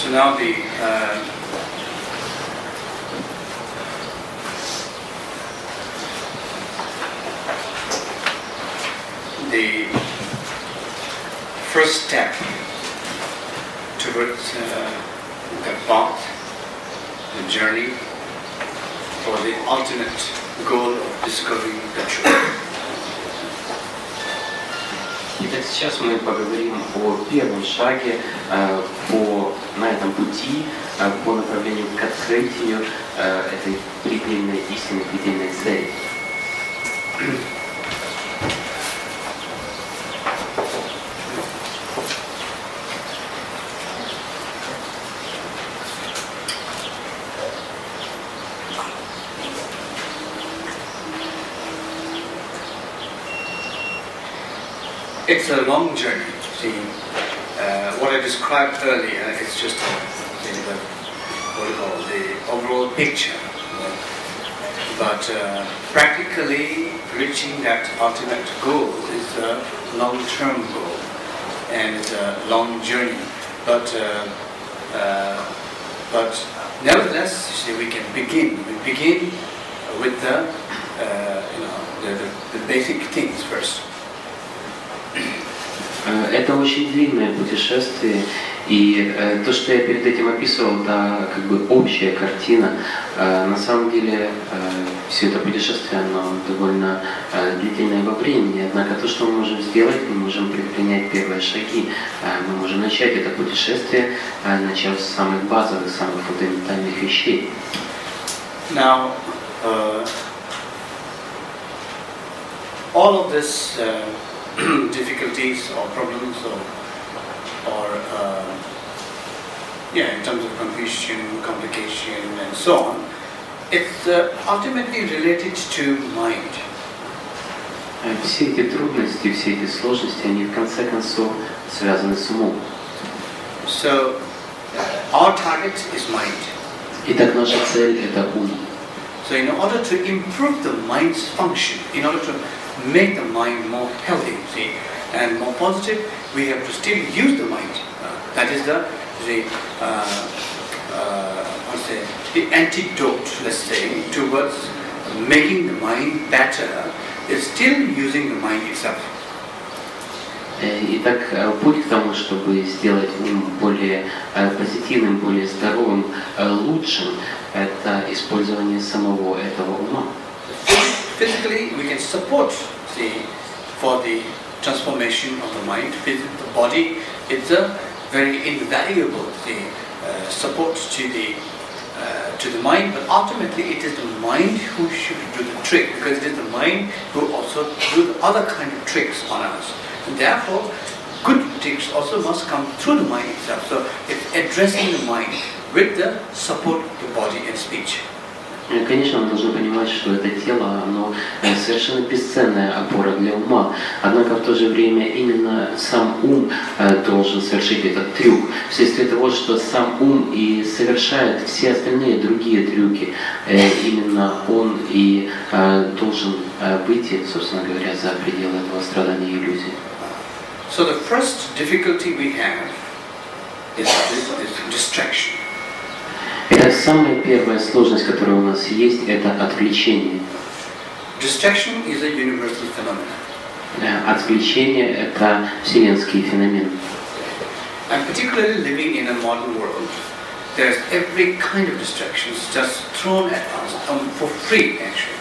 So now the first step towards the path, the journey for the ultimate goal of discovering the truth. Итак, сейчас мы поговорим о первом шаге на этом пути по направлению к открытию этой предельной истины, предельной цели. It's a long journey. See, what I described earlier is just the overall picture. But practically reaching that ultimate goal is a long-term goal, and it's a long journey. But nevertheless, see, we can begin. We begin with the basic things first. Это очень длинное путешествие, и то, что я перед этим описывал, это как бы общая картина. На самом деле все это путешествие, оно довольно длительное во времени, однако то, что мы можем сделать, мы можем предпринять первые шаги. Мы можем начать это путешествие, начав с самых базовых, самых фундаментальных вещей. Now, all of this difficulties or problems or in terms of confusion, complication and so on, it's ultimately related to mind. Все эти трудности, все эти сложности, они в конце концов связаны с умом. So, our target is mind. Итак, наша цель – это ум. So in order to improve the mind's function, in order to make the mind more healthy, see, and more positive, we have to still use the mind. That is the antidote, let's say, towards making the mind better, is still using the mind itself. Итак, путь к тому, чтобы сделать ум более позитивным, более здоровым, лучшим, это использование самого этого ума. Physically, we can support, for the transformation of the mind. The body, it's a very invaluable support to the mind, but ultimately it is the mind who should do the trick, because it is the mind who also do the other kind of tricks on us. And therefore, good tricks also must come through the mind itself. So it's addressing the mind with the support of the body and speech. Конечно, мы должны понимать, что это тело, оно совершенно бесценная опора для ума. Однако в то же время именно сам ум должен совершить этот трюк. Вследствие того, что сам ум и совершает все остальные другие трюки, именно он и должен выйти, собственно говоря, за пределы этого страдания и иллюзии. So the first difficulty we have is distraction. Это самая первая сложность, которая у нас есть, это отвлечение. Distraction is a universal phenomenon. Отвлечение – это вселенский феномен. And particularly living in a modern world, there's every kind of distractions just thrown at us for free, actually.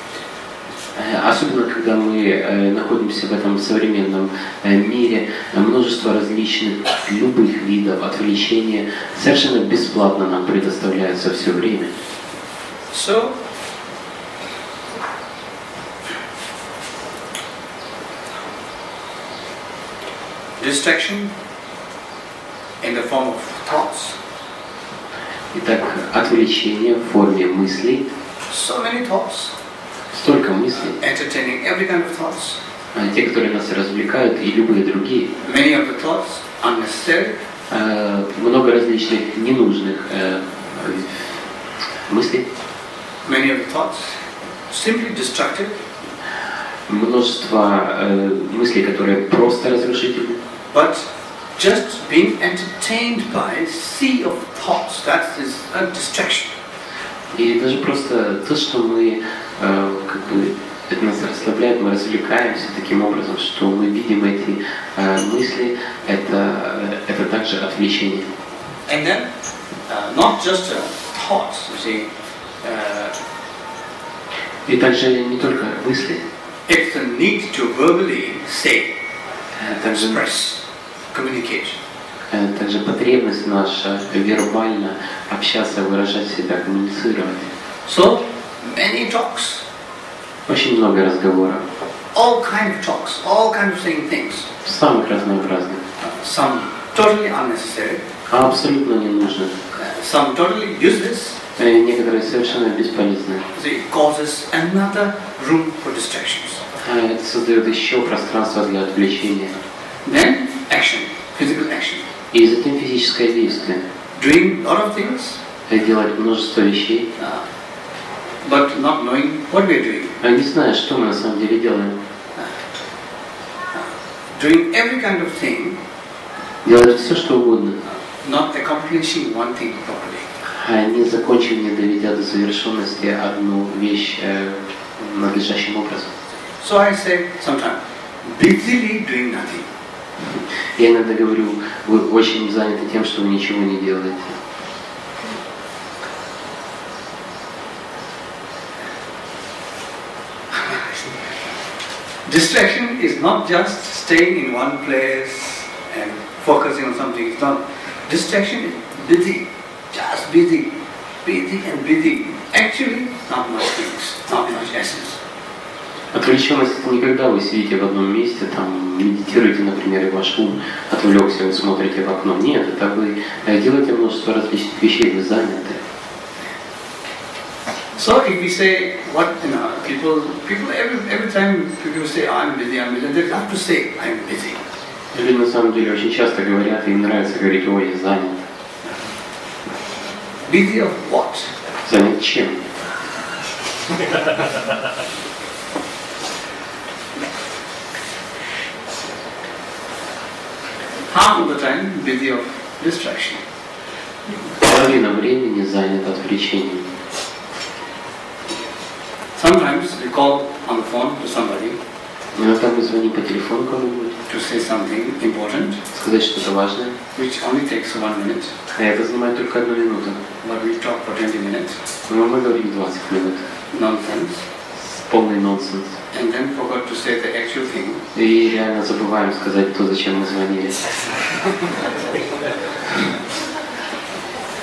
Особенно, когда мы находимся в этом современном мире, множество множество различных, любых видов отвлечения совершенно бесплатно нам предоставляются все время. So, distraction in the form of thoughts. Итак, отвлечение в форме мыслей. So many thoughts. Столько мыслей. Entertaining every kind of thoughts. Те, которые нас развлекают, и любые другие. Many of the thoughts unnecessary. Много различных ненужных мыслей. Many of the thoughts simply destructive. Множество мыслей, которые просто разрушительны. But just being entertained by a sea of thoughts, that is a distraction. И даже просто то, что мы это нас расслабляет, мы развлекаемся таким образом, что мы видим эти мысли, это также отвлечение. And then, not just thoughts, you see. И также не только мысли. It's the need to verbally say, express, communicate. Также потребность наша вербально общаться, выражать себя, коммуницировать. So many talks. Очень много разговоров. All kind of talks, all kind of saying things. Самых разнообразных. Some totally unnecessary. Абсолютно ненужных. Some totally useless. Некоторые совершенно бесполезны. It causes another room for distractions. Это создает еще пространство для отвлечения. Then action, physical action. И затем физическое действие. Doing a lot of things. Делать множество вещей. But not knowing what we are doing. Не зная, что мы на самом деле делаем. Doing every kind of thing. Делать все, что угодно. Not accomplishing one thing properly. Не закончив, не доведя до завершенности одну вещь надлежащим образом. So I say sometimes, busily doing nothing. Я иногда говорю, вы очень заняты тем, что вы ничего не делаете. Distraction is not just staying in one place and focusing on something. It's not. Distraction is busy, just busy, busy and busy. Actually, not much things, not much essence. Отвлеченность – это не когда вы сидите в одном месте, там медитируете, например, и ваш ум отвлекся, вы смотрите в окно. Нет, это вы делаете множество различных вещей, вы заняты. So if we say what people every time people say I'm busy, they have to say I'm busy. Люди на самом деле очень часто говорят, им нравится говорить, ой, я занят. Busy of what? Занят чем? Half of the time busy of distraction. Половина времени занята отвлечением. Sometimes we call on the phone to somebody. Иногда мы звоним по телефону кому-нибудь. To say something important. Сказать что-то важное. Which only takes 1 minute. А это занимает только 1 минуту. But we talk for 20 minutes. Но мы говорим 20 минут. Nonsense. Полный нонсенс. And then forgot to say the actual thing. И реально забываем сказать то, зачем мы звонили.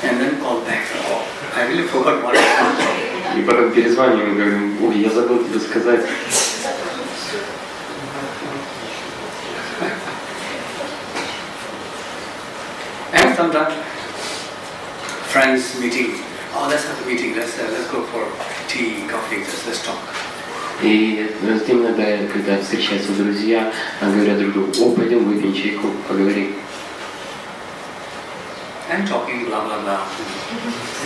And then call back. Oh, I really forgot what I wanted. И потом перезваниваем и говорим, ой, я забыл тебе сказать. And sometimes friends meeting. Oh, let's have a meeting. Let's go for tea, coffee. Let's talk. И затем иногда, когда встречаются друзья, говорят друг другу, о, пойдем выпьем чайку, поговорим. And talking, blah blah blah.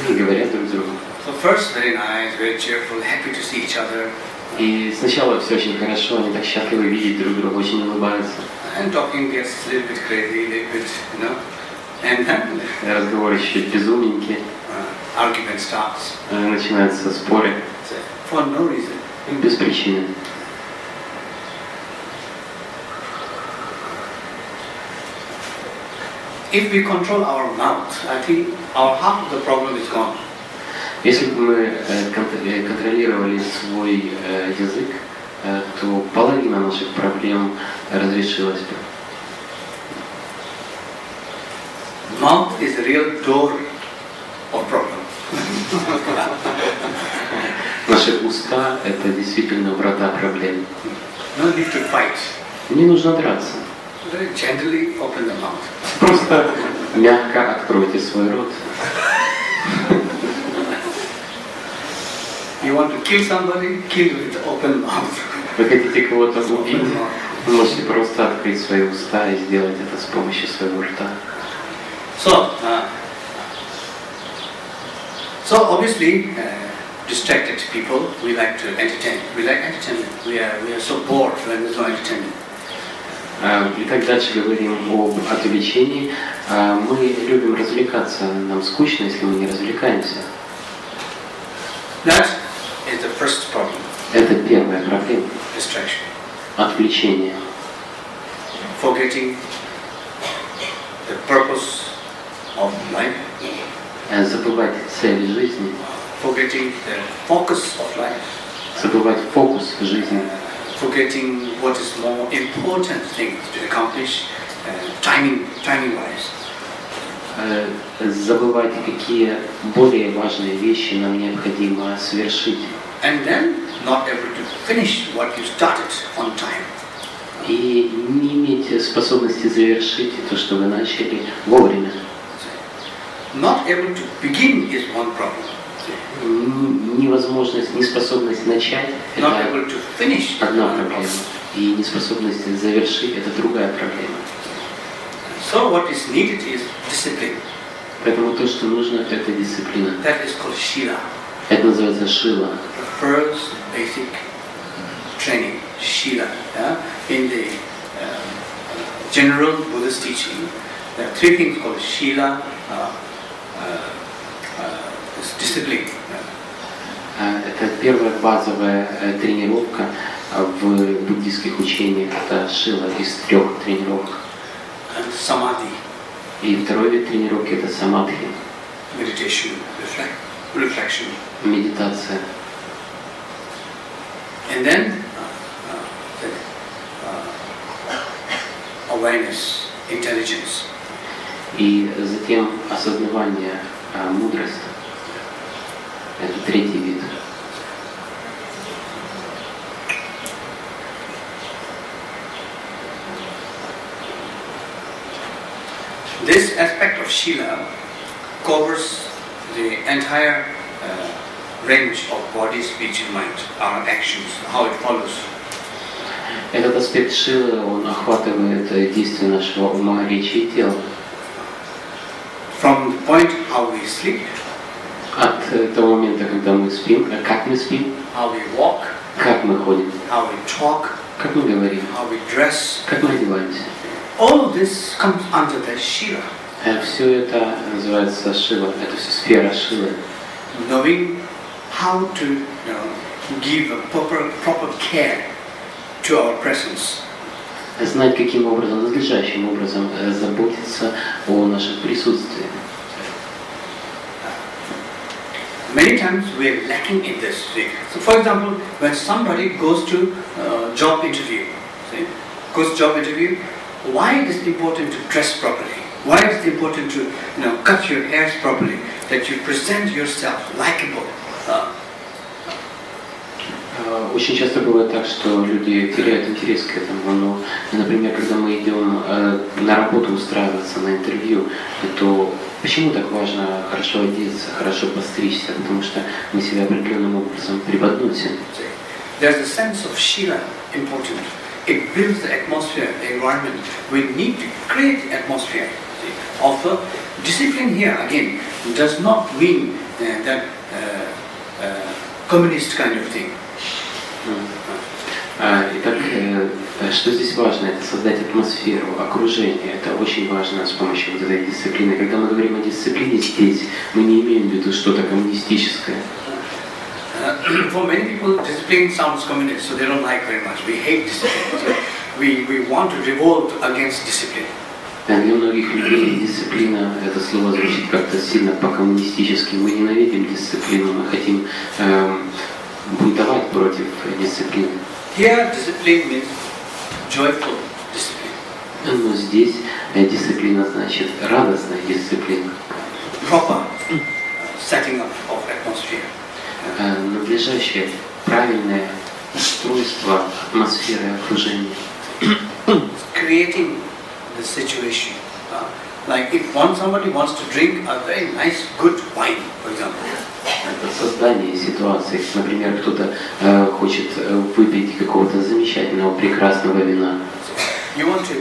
И говорят друг другу. So first, very nice, very cheerful, happy to see each other. И сначала все очень хорошо, они так счастливы видеть друг друга, очень улыбаются. And talking gets a little bit crazy, a little bit, And then разговоры еще безумненькие. Argument starts. Начинаются споры. For no reason. Без причины. If we control our mouth, I think our half of the problem is gone. Если бы мы контролировали свой язык, то половина наших проблем разрешилась бы. mouth is the real door of problem. Наши уста – это действительно врата проблем. No need to fight. Не нужно драться. Very gently open the mouth. Просто мягко откройте свой рот. You want to kill somebody, kill with open mouth. Вы хотите кого-то убить, вы можете просто открыть свои уста и сделать это с помощью своего рта. So obviously, distracted people, we like to entertain. We like entertainment. We are so bored when there's no entertainment. Итак, дальше говорим об отвлечении. Мы любим развлекаться. Нам скучно, если мы не развлекаемся. That is the first problem. Это первая проблема. Distraction. Отвлечение. Forgetting the purpose of life. Забывать цель жизни. Forgetting the focus of life. Забывать фокус жизни. Forgetting what is more important things to accomplish, timing-wise. Забывать, какие более важные вещи нам необходимо совершить. And then not able to finish what you started on time. И не иметь способности завершить то, что вы начали вовремя. Not able to begin is one problem. Невозможность, неспособность начать – это одна проблема. И неспособность завершить – это другая проблема. So what is needed is discipline. Поэтому то, что нужно, это дисциплина. That is called shila. Это называется шила. The first basic training, shila. In the general Buddhist teaching, there are three things called shila, discipline. Это первая базовая тренировка в буддийских учениях. Это шила из 3 тренировок. Samadhi. И второй вид тренировки это самадхи. Meditation, reflection. Медитация. And then awareness, intelligence. И затем осознавание, мудрость. Это третий вид. This aspect of Shila covers the entire range of body, speech and mind, our actions, how it follows. Этот аспект шилы, он охватывает действия нашего ума, речи и тела. From the point how we sleep, от того момента, когда мы спим, как мы спим, how we walk, как мы ходим, how we talk, как мы говорим, how we dress, как мы одеваемся. all of this comes under the Shila. Все это называется шила, это все сфера шилы. Knowing how to give a proper care to our presence. Знать, каким образом, надлежащим образом заботиться о нашем присутствии. Many times we are lacking in this. So, for example, when somebody goes to job interview, why it is important to dress properly? Why is it important to cut your hairs properly? That you present yourself likable. Очень часто бывает так, что люди теряют интерес к этому. Но, например, когда мы идем на работу устраиваться, на интервью, то почему так важно хорошо одеться, хорошо постричься? Потому что мы себя определенным образом преподносим. There's a sense of Shila important. It builds the atmosphere, the environment. We need to create atmosphere. Also, discipline here again does not mean that communist kind of thing. Итак, что здесь важно? Это создать атмосферу, окружение. Это очень важно с помощью вот этой дисциплины. Когда мы говорим о дисциплине здесь, мы не имеем в виду что-то коммунистическое. For many people, discipline sounds communist, so they don't like very much. We hate discipline. So we want to revolt against discipline. Для многих людей дисциплина, это слово звучит как-то сильно по-коммунистически. Мы ненавидим дисциплину, мы хотим бунтовать против дисциплины. Here, discipline means joyful discipline. Но здесь дисциплина значит радостная дисциплина. Proper setting up of atmosphere. Надлежащее, правильное устройство атмосферы окружения. Creating the situation. Like if somebody wants to drink a very nice, good wine, for example. Это создание ситуации. Например, кто-то хочет выпить какого-то замечательного, прекрасного вина. You want to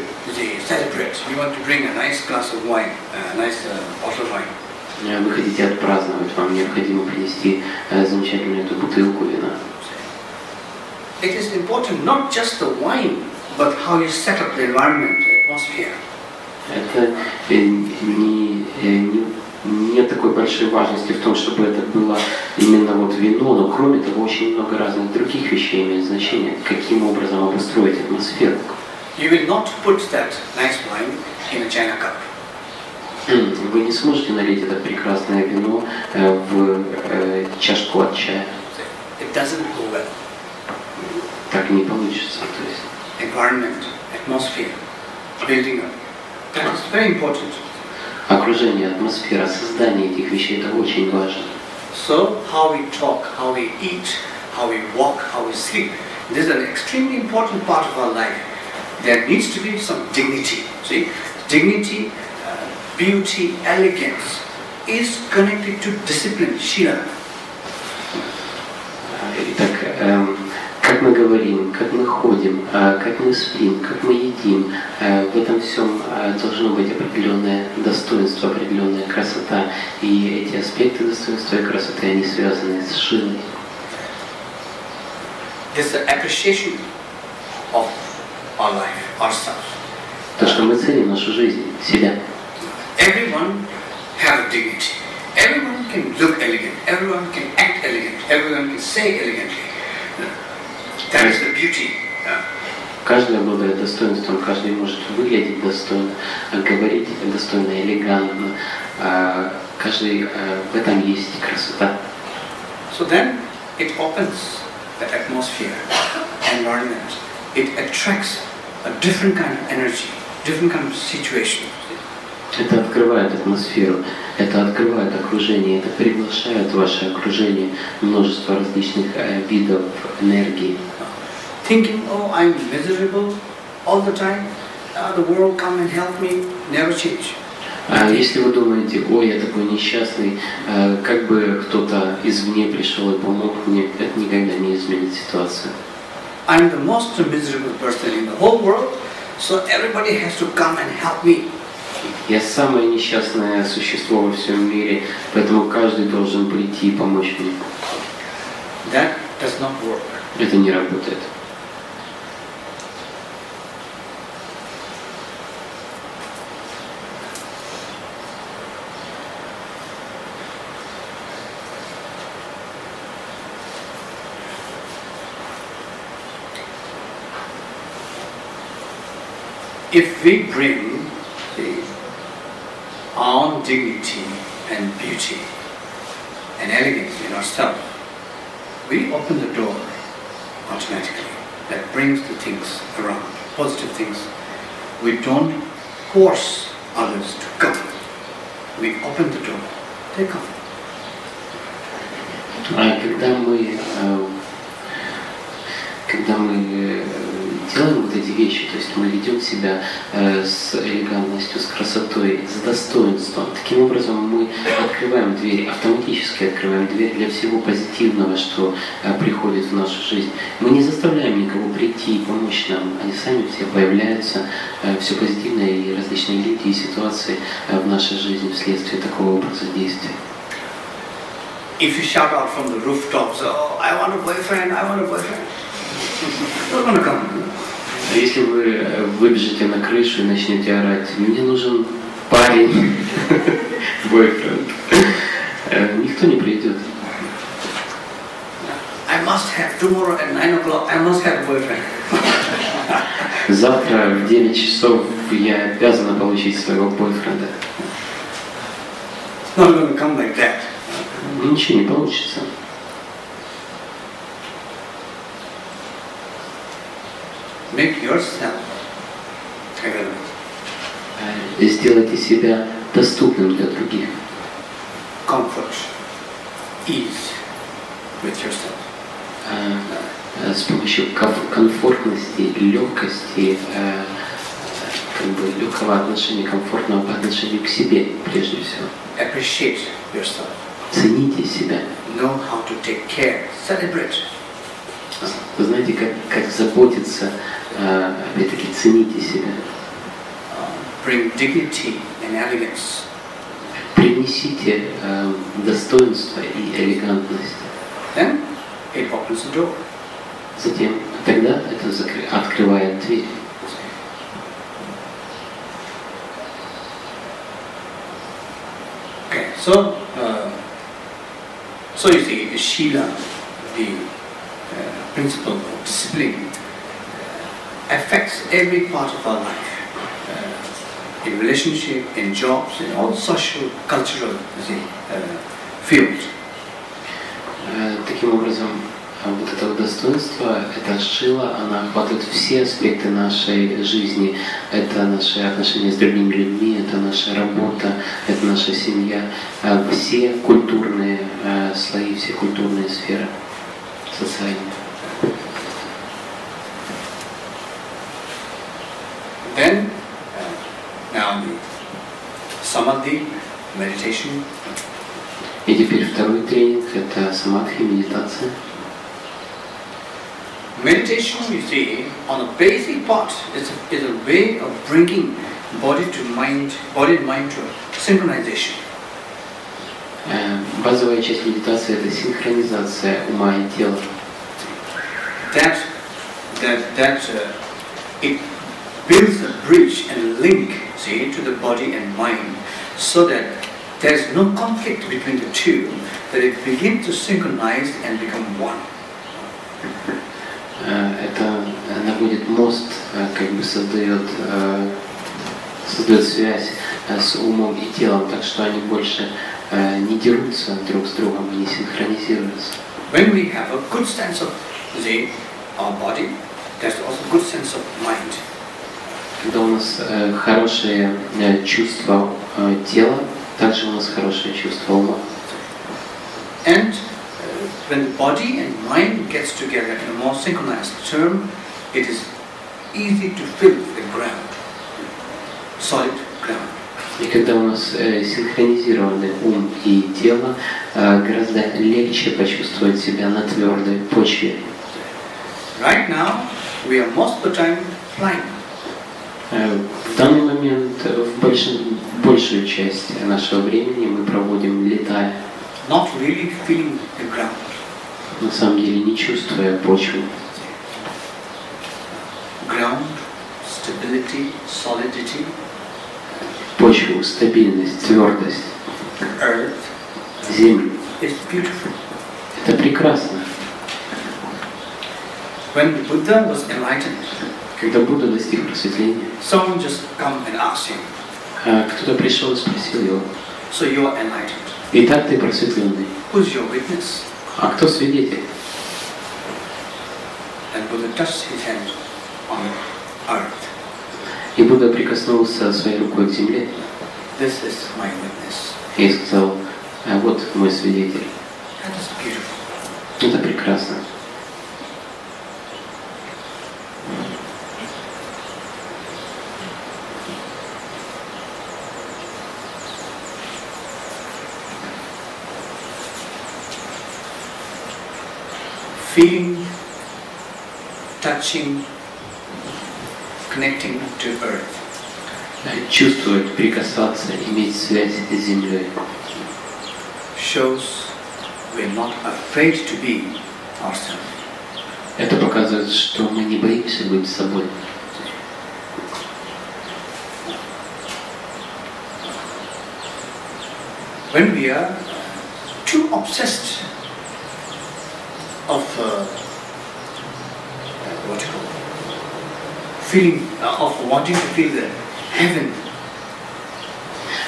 celebrate. You want to bring a nice glass of wine, a nice bottle of wine. Вы хотите отпраздновать, вам необходимо принести замечательную эту бутылку вина. It is important not just the wine, but how you set up the environment, the atmosphere. Это нет такой большой важности в том, чтобы это было именно вот вино, но кроме того очень много разных других вещей имеет значение, каким образом обустроить атмосферу. You will not put that nice wine in a china cup. Вы не сможете налить это прекрасное вино в чашку от чая. It doesn't go well. Так не получится. То есть. Environment, atmosphere, building up. That is very important. Окружение, атмосфера, создание этих вещей это очень важно. So how we talk, how we eat, how we walk, how we sleep. This is an extremely important part of our life. There needs to be some dignity. See, dignity, beauty, elegance is connected to discipline, shila. Итак, как мы говорим, как мы ходим, как мы спим, как мы едим, в этом всем должно быть определенное достоинство, определенная красота. И эти аспекты достоинства и красоты, они связаны с шилой. This is the appreciation of our life, ourselves. То, что мы ценим нашу жизнь, себя. Everyone has dignity. Everyone can look elegant. Everyone can act elegant. Everyone can say elegantly. That is the beauty. Каждый обладает достоинством, каждый может выглядеть достойно, говорить достойно, элегантно. Каждый в этом есть красота. So then it opens the atmosphere, environment. It attracts a different kind of energy, different kind of situation. Это открывает атмосферу, это открывает окружение, это приглашает в ваше окружение множество различных видов энергии. Thinking, oh, I'm miserable all the time, the world come and help me, never change. Если вы думаете, ой, я такой несчастный, как бы кто-то извне пришел и помог мне, это никогда не изменит ситуацию. I'm the most miserable person in the whole world, so everybody has to come and help me. Я самое несчастное существо во всем мире, поэтому каждый должен прийти и помочь мне. That does not work. Это не работает. If we bring our own dignity and beauty and elegance in ourselves, we open the door automatically. That brings the things around, positive things. We don't force others to come. We open the door, they come. Когда мы делаем вот эти вещи, то есть мы ведем себя с элегантностью, с красотой, с достоинством, таким образом мы открываем дверь, автоматически открываем дверь для всего позитивного, что приходит в нашу жизнь. Мы не заставляем никого прийти и помочь нам, они сами все появляются, все позитивное и различные люди и ситуации в нашей жизни вследствие такого образа действия. If you shout out from the rooftops, oh, I want a boyfriend, I want a boyfriend. Who's going to come? Если вы выбежите на крышу и начнете орать, мне нужен парень, бойфренд, никто не придет. I must have tomorrow at 9 o'clock, I must have a boyfriend. Завтра в 9 часов я обязана получить своего бойфренда. It's not going to come like that. Ничего не получится. Make yourself available. сделайте себя доступным для других. Comfort, ease with yourself. С помощью комфортности, легкости, как бы легкого отношения, комфортного по отношению к себе, прежде всего. Appreciate yourself. Цените себя. Know how to take care. Celebrate. Вы знаете, как заботиться, опять-таки, цените себя. Bring dignity and elegance. Привнесите достоинство и элегантность. Then it opens the door. Затем, тогда это открывает дверь. Okay, so you see, Shila, the principle of discipline, affects every part of our life. In relationship, in jobs, in all social, cultural fields. Таким образом, вот это вот достоинство, эта шила, она охватывает все аспекты нашей жизни. Это наши отношения с другими людьми, это наша работа, это наша семья, все культурные слои, все культурные сферы социальные. Then, now the samadhi, meditation. И теперь второй тренинг – это самадхи, медитация. Meditation, you see, on a basic part, is a way of bringing body and mind to synchronization. Базовая часть медитации – это синхронизация ума и тела. It builds a bridge and link, see, to the body and mind, so that there is no conflict between the two, that it begins to synchronize and become one. Это наводит мост, как бы создает связь с умом и телом, так что они больше не дерутся друг с другом, они синхронизируются. When we have a good sense of our body, there's also good sense of mind. Когда у нас хорошее чувство тела, также у нас хорошее чувство ума. And when the body and mind gets together in a more synchronized term, it is easy to feel the ground, solid ground. И когда у нас синхронизированы ум и тело, гораздо легче почувствовать себя на твердой почве. Right now, we are most of the time flying. В данный момент большую часть нашего времени мы проводим летая. Not really feeling the ground. На самом деле не чувствуя почву. Ground, stability, solidity. Почву, стабильность, твердость. Earth. Землю. It's beautiful. Это прекрасно. When Buddha was enlightened, когда Будда достиг просветления, someone just come and asked him. Кто-то пришел и спросил его. So you are enlightened. Итак, ты просветленный. Who's your witness? А кто свидетель? And Buddha touched his hand on earth. И Будда прикоснулся своей рукой к земле. This is my witness. И сказал: вот мой свидетель. That is beautiful. Это прекрасно. Feeling, touching, connecting to earth. Чувствовать, прикасаться, иметь связь с землей. Shows we are not afraid to be ourselves. Это показывает, что мы не боимся быть собой. When we are too obsessed of what you call feeling of wanting to feel the heaven.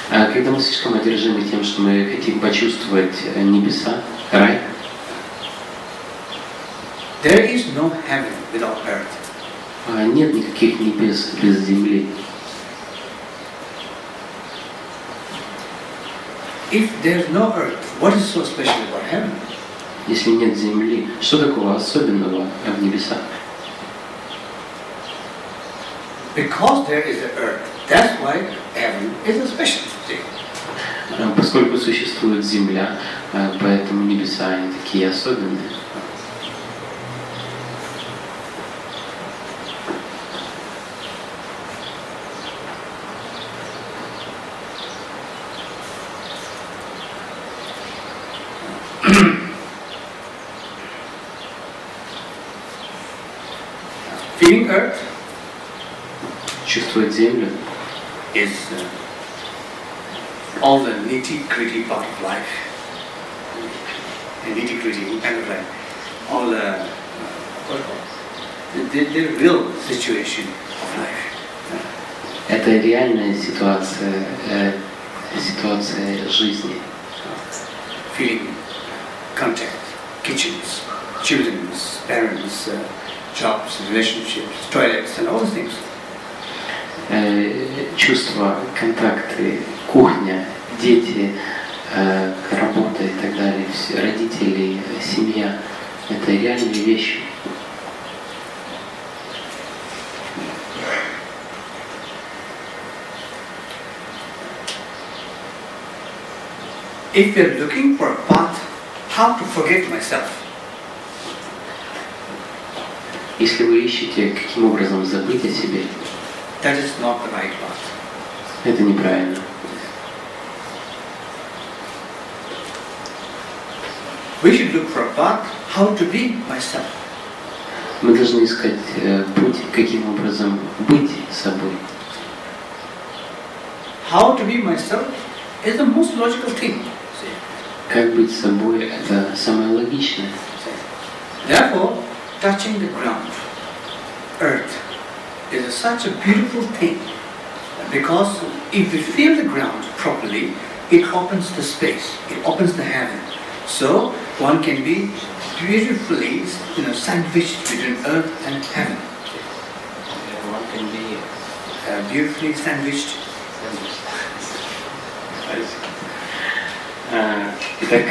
Когда мы слишком одержимы тем, что мы хотим почувствовать небеса, рай, there is no heaven without earth. Нет никаких небес без земли. if there's no earth, what is so special about heaven? Если нет земли, что такого особенного в небесах? Because there is the earth, that's why heaven is a special thing. Поскольку существует земля, поэтому небеса они такие особенные. Feeling earth Чувствовать землю is all the nitty-gritty part of life. And nitty-gritty kind of like all the real situation of life. это реальная ситуация, ситуация жизни. Feeling contact, kitchens, children's, parents, jobs, relationships, toilets, and all those things. Чувства, контакты, кухня, дети, работа и так далее, родители, семья – это реальные вещи. If you're looking for a path, how to forget myself, Если вы ищете, каким образом забыть о себе, that is not the right path. это неправильно. We should look for a path, how to be myself. Мы должны искать путь, каким образом быть собой. How to be myself is the most logical thing. Как быть собой – это самое логичное. Therefore, touching the ground, earth, is such a beautiful thing. Because if we feel the ground properly, it opens the space, it opens the heaven. So one can be beautifully, sandwiched between earth and heaven. One can be Beautifully sandwiched. Итак,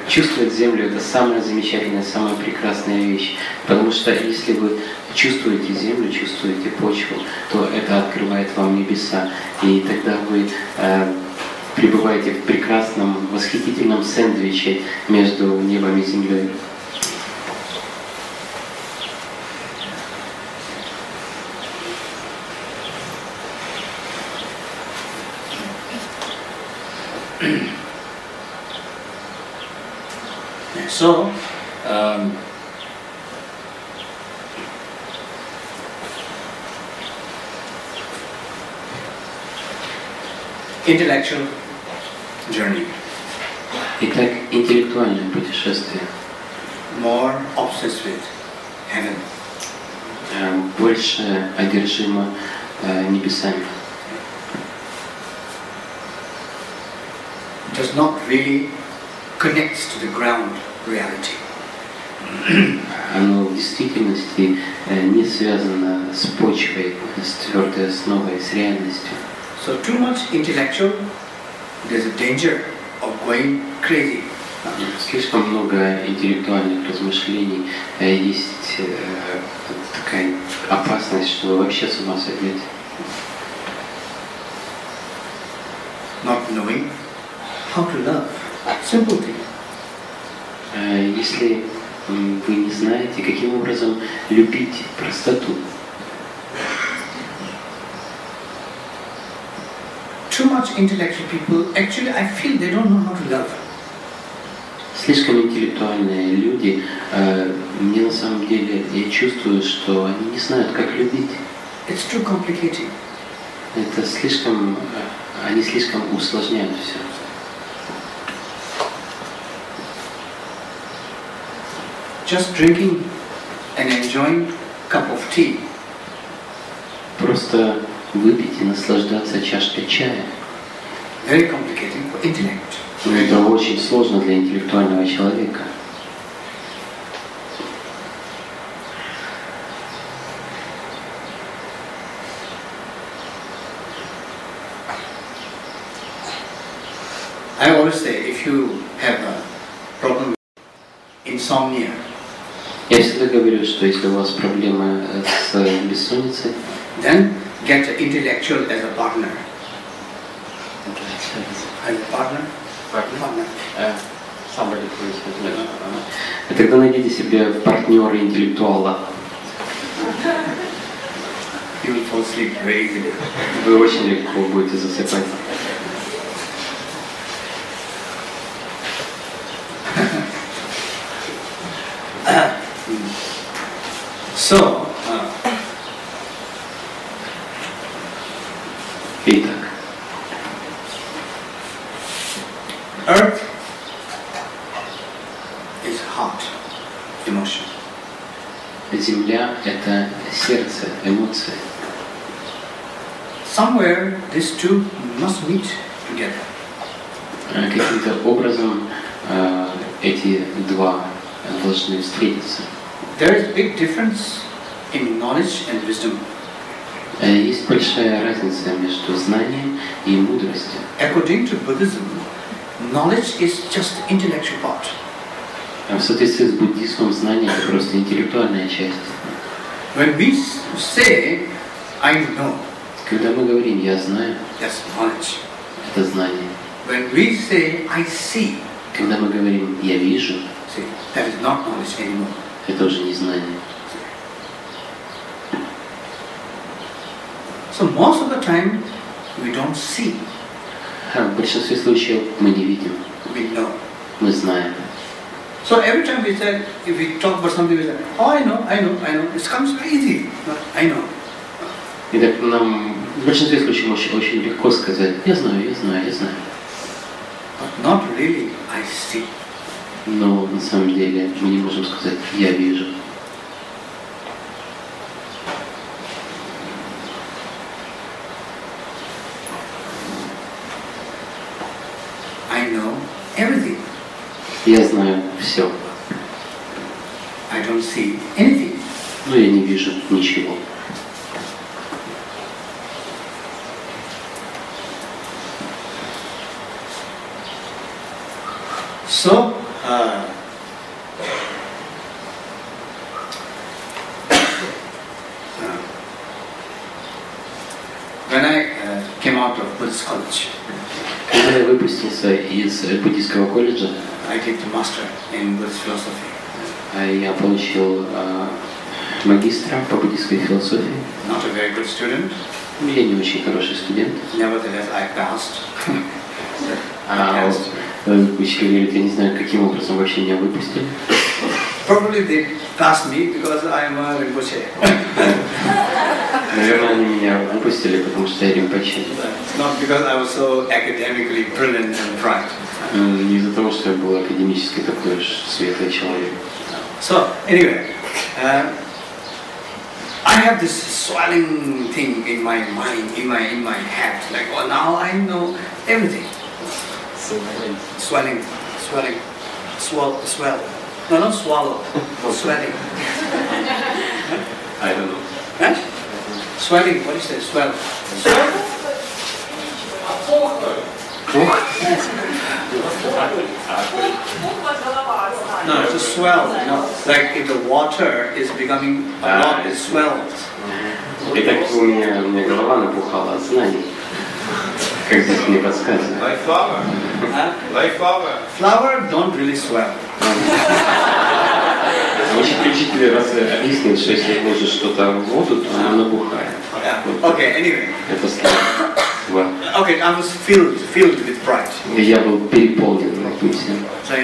чувствовать землю – это самая замечательная, самая прекрасная вещь. Потому что если вы чувствуете землю, чувствуете почву, то это открывает вам небеса. И тогда вы пребываете в прекрасном, восхитительном сэндвиче между небом и землей. So, intellectual journey, Итак, интеллектуальное путешествие. more obsessed with heaven. Больше одержимо небесами. Does not really connects to the ground reality. Оно в действительности не связано с почвой, с твердой основой, с реальностью. So too much intellectual, there's a danger of going crazy. Слишком много интеллектуальных размышлений, есть такая опасность, что вы вообще с ума сойдете. Not knowing how to love. Simple thing. Если вы не знаете, каким образом любить простоту. Too much intellectual people, actually I feel they don't know how to love. Слишком интеллектуальные люди, мне на самом деле, я чувствую, что они не знают, как любить. It's too complicated. Это слишком, они слишком усложняют все. Just drinking and enjoying cup of tea. Просто выпить и наслаждаться чашкой чая. Very complicated for intellect. Но это очень сложно для интеллектуального человека. I always say, if you have a problem with insomnia, Я всегда говорю, что если у вас проблемы с бессонницей, then get an intellectual as a partner. As a partner? Partner. Тогда найдите себе партнера интеллектуала. You will fall asleep very easily. Вы очень легко будете засыпать. So, Итак, earth is heart, emotion. Земля — это сердце, эмоции. Somewhere these two must meet together. Каким-то образом эти два должны встретиться. There is big difference in knowledge and wisdom. Есть большая разница между знанием и мудростью. According to Buddhism, knowledge is just the intellectual part. В соответствии с буддизмом знание — это просто интеллектуальная часть. When we say, I know, Когда мы говорим «я знаю», that's knowledge. это знание. When we say, I see, Когда мы говорим «я вижу», see, that is not knowledge anymore. это уже не знание. So most of the time, we don't see, В большинстве случаев мы не видим, we know. мы знаем. So every time we say, if we talk about something, we say, oh, I know. It comes very easy. I know. И так нам в большинстве случаев очень легко сказать «я знаю». But not really, I see. Но на самом деле мы не можем сказать «я вижу». I know everything. Я знаю все, I don't see anything. но я не вижу ничего. So, when I came out of Buddhist college, Когда я выпустился из буддийского колледжа, I did the master in Buddhist philosophy. я получил магистра по буддийской философии. Not a very good student. Я не очень хороший студент. Nevertheless, I passed. Учитель говорит, я не знаю, каким образом вообще меня выпустили. Probably they passed me because I am a Rinpoche. Наверное, они меня выпустили, потому что я Ринпоче. Not because I was so academically brilliant and bright. Не из-за того, что я был академически такой уж светлый человек. So, anyway, I have this swelling thing in my mind, in my head, like, oh, now I know everything. Swelling. Swell. No, not swallow. Swelling. I don't know. Right? Swelling. What is that? Swell. No, it's a swell. You know, like if the water is becoming a lot, it swells. И так у меня голова напухала от знаний, как здесь мне подсказывают. Like flour. Like flour. Flower don't really swell. Учитель раз объяснил, что если вложишь что-то в воду, то она набухает. Okay, anyway. Это слово. Okay, I was filled with pride. И я был переполнен этим всем. So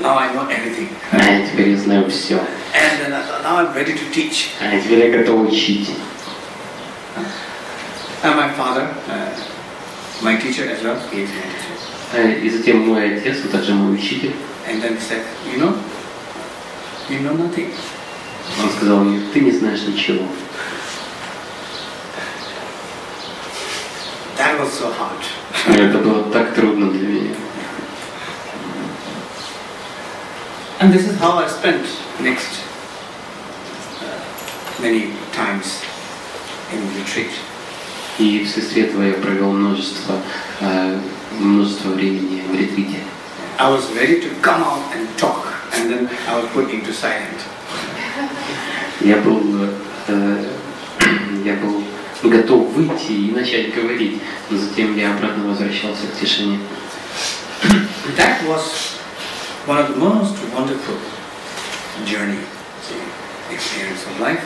now I know everything. А теперь я знаю все. And then now I'm ready to teach. А теперь я готов учить. And my father, my teacher as well, he is my teacher. И затем мой отец, а также мой учитель, And then he said, you know nothing. он сказал мне, ты не знаешь ничего. That was so hard. Это было так трудно для меня. And this is how I spent next many times in retreat. И вследствие этого я провел множество времени в I was ready to come out and talk, and then I was put into silence. Я был готов выйти и начать говорить, но затем я обратно возвращался к тишине. That was one of the most wonderful journey, the experience of life,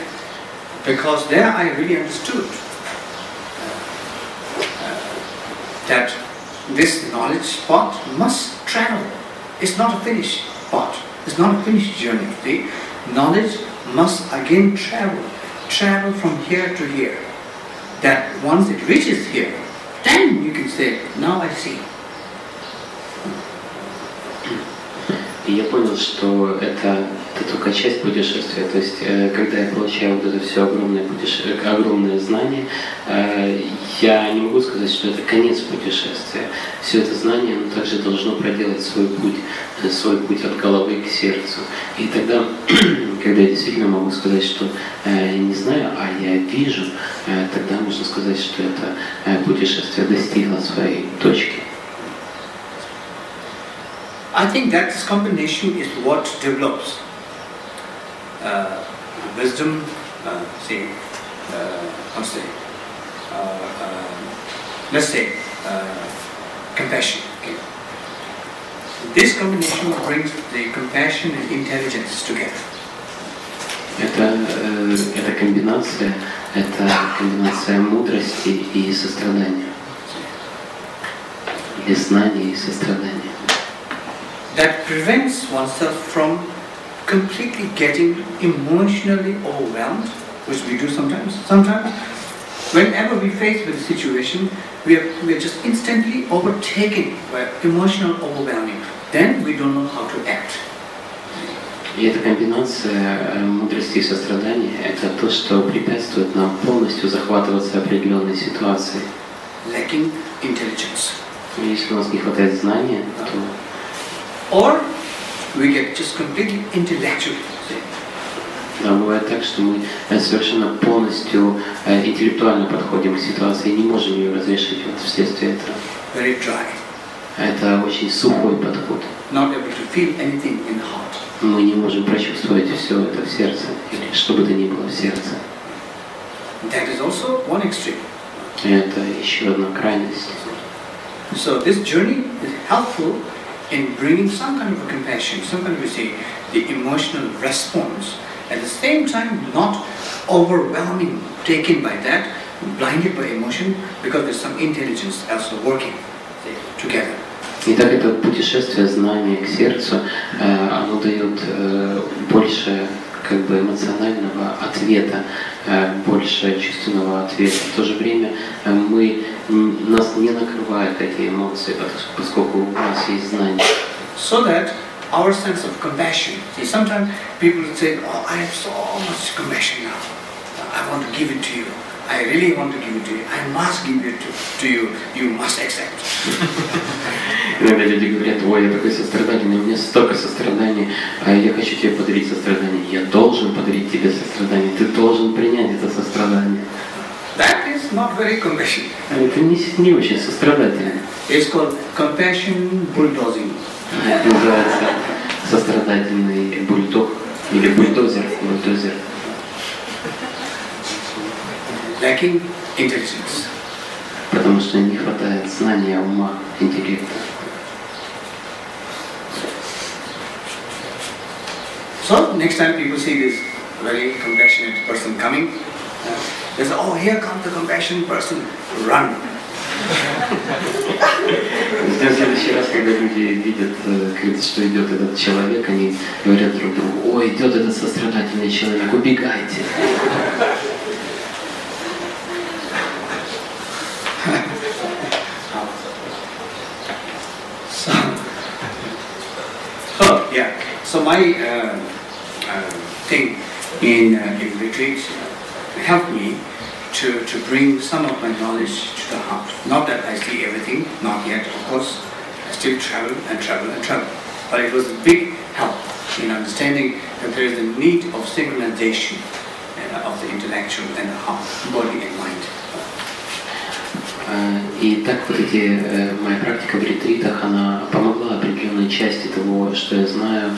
because there I really understood that this knowledge path must travel. It's not a finished path. It's not a finished journey. The knowledge must again travel from here to here. That once it reaches here, then you can say, now I see. И я понял, что это только часть путешествия. То есть, когда я получаю вот это все огромное знание, я не могу сказать, что это конец путешествия. Все это знание, оно также должно проделать свой путь от головы к сердцу. И тогда, когда я действительно могу сказать, что не знаю, а я вижу, тогда можно сказать, что это путешествие достигло своей точки. I think that this combination is what develops wisdom, let's say compassion. Okay. This combination brings the compassion and intelligence together. Это комбинация мудрости и сострадания, или знания и сострадания. That prevents oneself from completely getting emotionally overwhelmed, which we do sometimes. Sometimes, whenever we face with a situation, we are just instantly overtaken by emotional overwhelming. Then we don't know how to act. И эта комбинация мудрости и сострадания – это то, что препятствует нам полностью захватываться определенной ситуацией. Lacking intelligence. Если у нас не хватает знания, то or we get just completely intellectual. Да, бывает так, что мы совершенно полностью интеллектуально подходим к ситуации и не можем ее разрешить вот вследствие этого. Very dry. Это очень сухой подход. Not able to feel anything in the heart. Мы не можем прочувствовать все это в сердце, или что бы то ни было в сердце. That is also one extreme. И это еще одна крайность. So this journey is helpful in bringing some kind of a compassion, some kind of the emotional response. At the same time, not overwhelming, taken by that, blinded by emotion, because there's some intelligence also working together. Итак, это путешествие знания к сердцу, оно дает больше как бы эмоционального ответа, больше чувственного ответа. В то же время нас не накрывают эти эмоции, поскольку у нас есть знания. So that our sense of compassion. See, sometimes people say, "Oh, I have so much compassion now. I want to give it to you. I really want to give it to you. I must give it to you. You must accept." Иногда люди говорят: ой, я такой сострадательный, у меня столько сострадания, а я хочу тебе подарить сострадание. Я должен подарить тебе сострадание, ты должен принять это сострадание. That is not very compassionate. Это не очень сострадательно. It's called compassion bulldozing. Это называется сострадательный бульдог или бульдозер. Lacking intelligence. Потому что не хватает знания, ума, интеллекта. So next time people see this very compassionate person coming, they say, "Oh, here comes the compassionate person. Run." В следующий раз, когда люди видят, что идет этот человек, они говорят друг другу: ой, идет этот сострадательный человек, убегайте. So my thing in retreats helped me to bring some of my knowledge to the heart. Not that I see everything, not yet, of course. I still travel. But it was a big help in understanding that there is a need of synchronization of the intellectual and the heart, body and mind. И так вот моя практика в ретритах, она помогла определенной части того, что я знаю,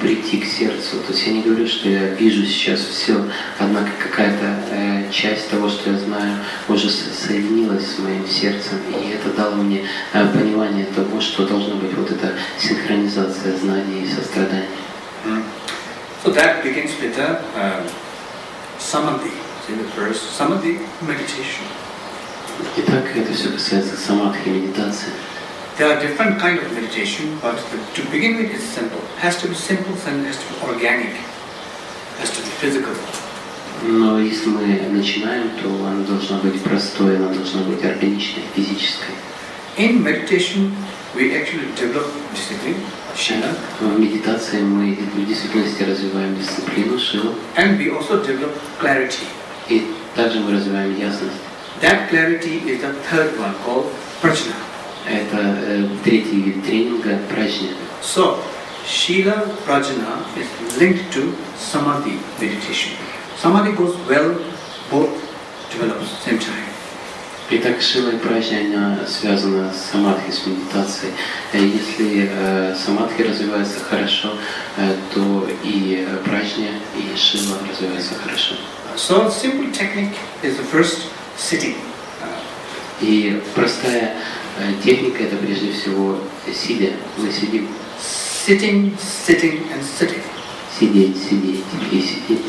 прийти к сердцу. То есть я не говорю, что я вижу сейчас все, однако какая-то часть того, что я знаю, уже соединилась с моим сердцем, и это дало мне понимание того, что должна быть вот эта синхронизация знаний и сострадания. So that begins with the samadhi, the first samadhi meditation. Итак, это все касается самадхи, медитации. There are different kind of meditation, but to begin with, it's simple. It has to be simple and it has to be organic. It has to be physical. Но если мы начинаем, то она должна быть простой, она должна быть органичной, физической. In meditation, we actually develop discipline, shila. В медитации мы в действительности развиваем дисциплину, шилу. And we also develop clarity. И также мы развиваем ясность. That clarity is the third one called prajna. Это третий вид тренинга прajna. So, shila prajna is linked to samadhi meditation. Samadhi goes well, both develop at the same time. Итак, шила и прajna, она связана с самадхи, с медитацией. Если самадхи развивается хорошо, то и прajna, и шила развивается хорошо. So, simple technique is the first sitting. И простая техника — это прежде всего сидя. Мы сидим. Sitting, sitting and sitting. Сидеть, сидеть и сидеть.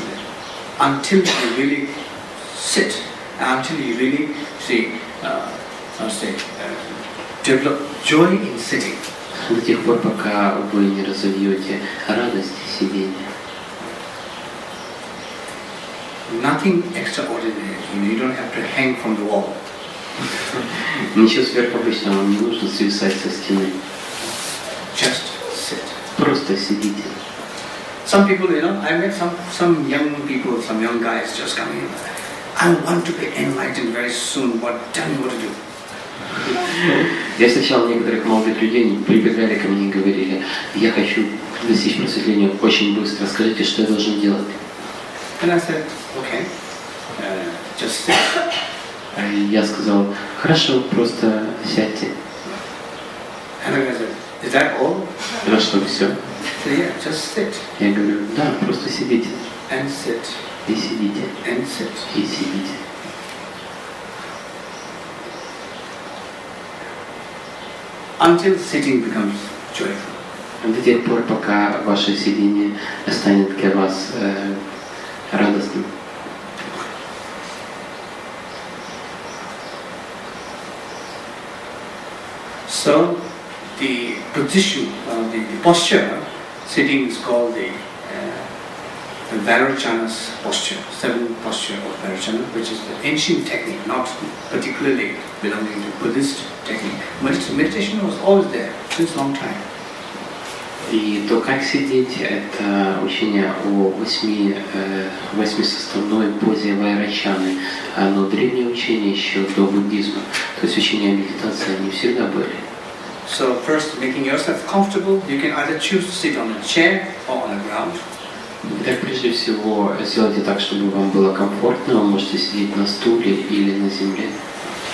Until you really sit, until you really develop joy in sitting. До тех пор, пока вы не разовьете радость сидения. Nothing extraordinary. You don't have to hang from the wall. Ничего сверхобычного, вам не нужно свисать со стены. Just sit. Просто сидите. Some people, I met some young people, some young guys just coming in. I want to be enlightened very soon. Tell me what to do. Я встречал некоторых молодых людей, они прибегали ко мне и говорили: я хочу достичь просветления очень быстро. Скажите, что я должен делать? And I said, okay, just sit. Я сказал: хорошо, просто сядьте. And I said, is that all? Ну что, все? So yeah, just sit. Я говорю: да, просто сидите. And sit. И сидите. And sit. И сидите. Until sitting becomes joyful. До тех пор, пока ваше сидение станет для вас радостным. So the position, the posture, sitting is called the Vairocana's posture, 7 posture of Vairocana, which is the ancient technique, not particularly belonging to Buddhist technique. Meditation was always there since long time. И то, как сидеть, это учение о 8-составной позе Вайрочаны. Но древнее учение еще до буддизма. То есть учения о медитации, они всегда были. So first, making yourself comfortable, you can either choose to sit on a chair or on the ground. Итак, прежде всего, сделайте так, чтобы вам было комфортно. Вы можете сидеть на стуле или на земле.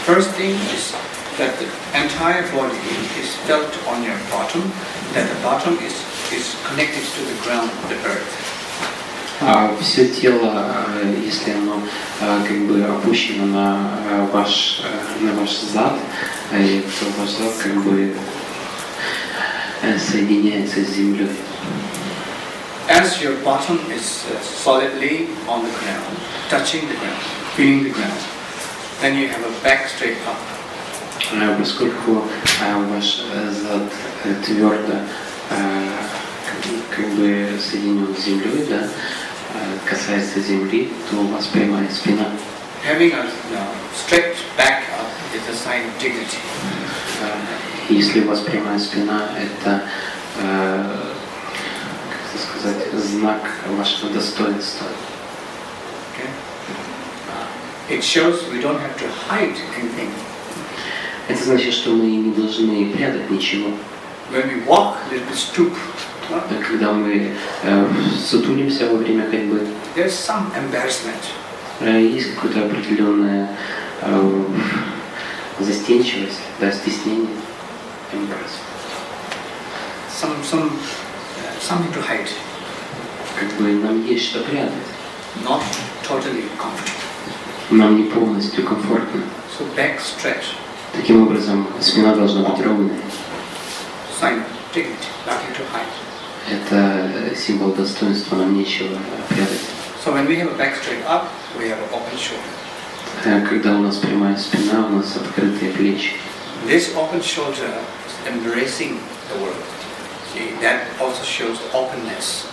First thing is that the entire body is felt on your bottom, that the bottom is connected to the ground, the earth. Все тело, если оно как бы опущено на ваш зад, то ваш зад как бы соединяется с землей. As your bottom is solidly on the ground, touching the ground, feeling the ground, then you have a back straight up. Поскольку ваш зад твердо как бы соединен с землей, да, касается земли, то у вас прямая спина. Having a straight back up is a sign of dignity. Если у вас прямая спина, это, как сказать, знак вашего достоинства. Okay? It shows we don't have to hide anything. Это значит, что мы не должны прятать ничего. When we walk, a little bit stoop. Когда мы сутулимся во время ходьбы, There's some embarrassment. есть какое-то определенное застенчивость, да, стеснение. Something to hide. Как бы нам есть что прятать. Not totally comfortable. Нам не полностью комфортно. So back stretch. Таким образом, спина должна быть ровной. Sign of dignity, nothing to hide. Это символ достоинства, нам нечего прятать. So when we have a back straight up, we have an open shoulder. Когда у нас прямая спина, у нас открытые плечи. This open shoulder is embracing the world. See, that also shows openness.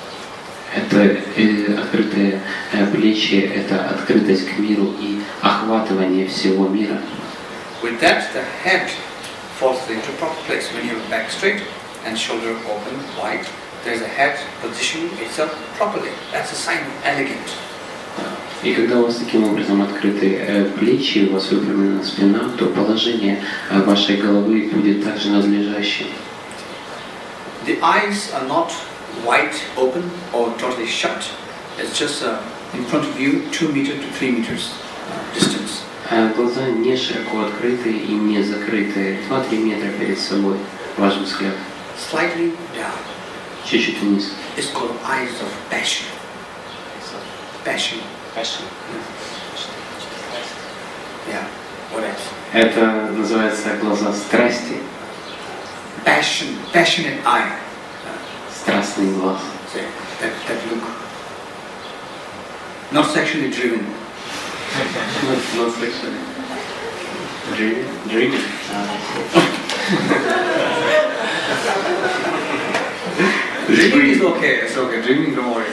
Это открытые плечи, это открытость к миру и охватывание всего мира. With that, the head falls into proper place. When you have back straight and shoulder open, wide, there's a head positioning itself properly. That's a sign of elegance. И когда у вас таким образом открыты плечи, у вас выпрямлена спина, то положение вашей головы будет также надлежащим. The eyes are not wide open or totally shut. It's just in front of you 2 meters to 3 meters distance. Глаза не широко открыты и не закрыты. 2-3 метра перед собой. Ваш взгляд. Slightly down. Чуть-чуть вниз. It's called eyes of passion. Passion. Passion. Yeah. What else? Это называется глаза страсти. Passion. Passionate eye. Страстный глаз. That look. Not sexually driven. Not sexually. Dreaming. Dreaming is okay. It's okay. Dreaming, don't worry.